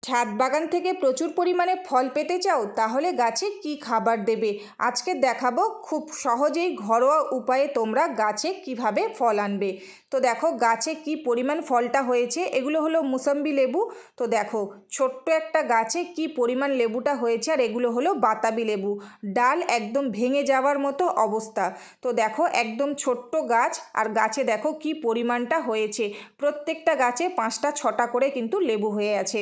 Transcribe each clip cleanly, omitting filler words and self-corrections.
ছাদ বাগান থেকে প্রচুর পরিমাণে ফল পেতে চাও, তাহলে গাছে কি খাবার দেবে আজকে দেখাবো। খুব সহজেই ঘরোয়া উপায়ে তোমরা গাছে কিভাবে ফল আনবে। তো দেখো গাছে কি পরিমাণ ফলটা হয়েছে। এগুলো হলো মুসাম্বি লেবু। তো দেখো ছোট্ট একটা গাছে কি পরিমাণ লেবুটা হয়েছে, আর এগুলো হলো বাতাবি লেবু। ডাল একদম ভেঙে যাওয়ার মতো অবস্থা। তো দেখো একদম ছোট্ট গাছ, আর গাছে দেখো কি পরিমাণটা হয়েছে। প্রত্যেকটা গাছে 5টা 6টা করে কিন্তু লেবু হয়ে আছে।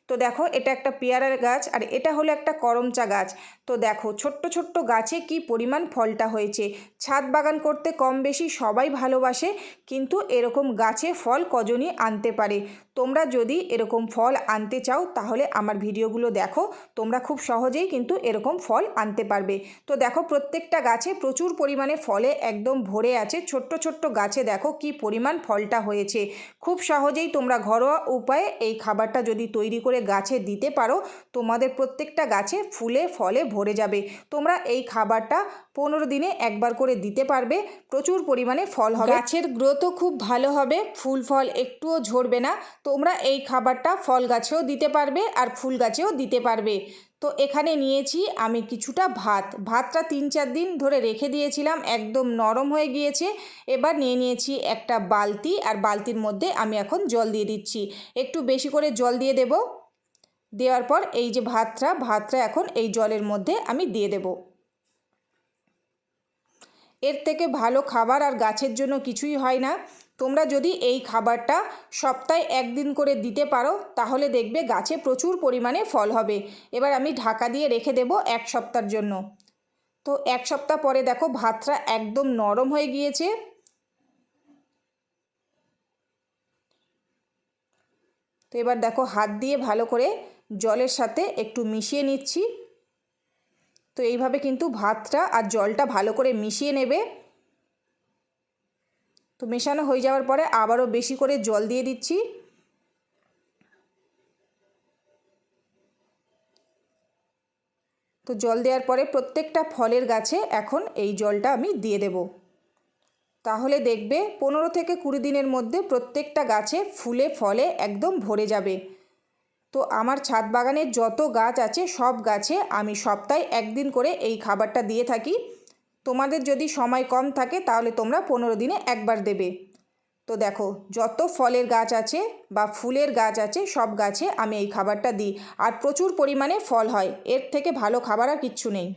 তো দেখো এটা একটা পেয়ারার গাছ, আর এটা হলো একটা করমচা গাছ। তো দেখো ছোট্ট ছোট্ট গাছে কি পরিমাণ ফলটা হয়েছে। ছাদ বাগান করতে কম বেশি সবাই ভালোবাসে, কিন্তু এরকম গাছে ফল কজনই আনতে পারে। তোমরা যদি এরকম ফল আনতে চাও তাহলে আমার ভিডিওগুলো দেখো, তোমরা খুব সহজেই কিন্তু এরকম ফল আনতে পারবে। তো দেখো প্রত্যেকটা গাছে প্রচুর পরিমাণে ফলে একদম ভরে আছে। ছোট্ট ছোট্ট গাছে দেখো কি পরিমাণ ফলটা হয়েছে। খুব সহজেই তোমরা ঘরোয়া উপায়ে এই খাবারটা যদি তৈরি করে গাছে দিতে পারো, তোমাদের প্রত্যেকটা গাছে ফুলে ফলে ভরে যাবে। তোমরা এই খাবারটা 15 দিনে একবার করে দিতে পারবে, প্রচুর পরিমাণে ফল হবে, গাছের গ্রোথও খুব ভালো হবে, ফুল ফল একটুও ঝরবে না। তোমরা এই খাবারটা ফল গাছেও দিতে পারবে আর ফুল গাছেও দিতে পারবে। তো এখানে নিয়েছি আমি কিছুটা ভাতটা 3-4 দিন ধরে রেখে দিয়েছিলাম, একদম নরম হয়ে গিয়েছে। এবার নিয়েছি একটা বালতি, আর বালতির মধ্যে আমি এখন জল দিয়ে দিচ্ছি। একটু বেশি করে জল দিয়ে দেব। দেওয়ার পর এই যে ভাতটা এখন এই জলের মধ্যে আমি দিয়ে দেব। এর থেকে ভালো খাবার আর গাছের জন্য কিছুই হয় না। তোমরা যদি এই খাবারটা সপ্তাহে 1 দিন করে দিতে পারো, তাহলে দেখবে গাছে প্রচুর পরিমাণে ফল হবে। এবার আমি ঢাকা দিয়ে রেখে দেব 1 সপ্তাহের জন্য। তো 1 সপ্তাহ পরে দেখো ভাতটা একদম নরম হয়ে গিয়েছে। তো এবার দেখো হাত দিয়ে ভালো করে জলের সাথে একটু মিশিয়ে নিচ্ছি। তো এইভাবে কিন্তু ভাতটা আর জলটা ভালো করে মিশিয়ে নেবে। তো মেশানো হয়ে যাওয়ার পরে আবারও বেশি করে জল দিয়ে দিচ্ছি। তো জল দেওয়ার পরে প্রত্যেকটা ফলের গাছে এখন এই জলটা আমি দিয়ে দেব। তাহলে দেখবে 15 থেকে 20 দিনের মধ্যে প্রত্যেকটা গাছে ফুলে ফলে একদম ভরে যাবে। তো আমার ছাদ বাগানের যত গাছ আছে সব গাছে আমি সপ্তাহে 1 দিন করে এই খাবারটা দিয়ে থাকি। তোমাদের যদি সময় কম থাকে তাহলে তোমরা 15 দিনে একবার দেবে। তো দেখো যত ফলের গাছ আছে বা ফুলের গাছ আছে সব গাছে আমি এই খাবারটা দিই, আর প্রচুর পরিমাণে ফল হয়। এর থেকে ভালো খাবার আর কিচ্ছু নেই।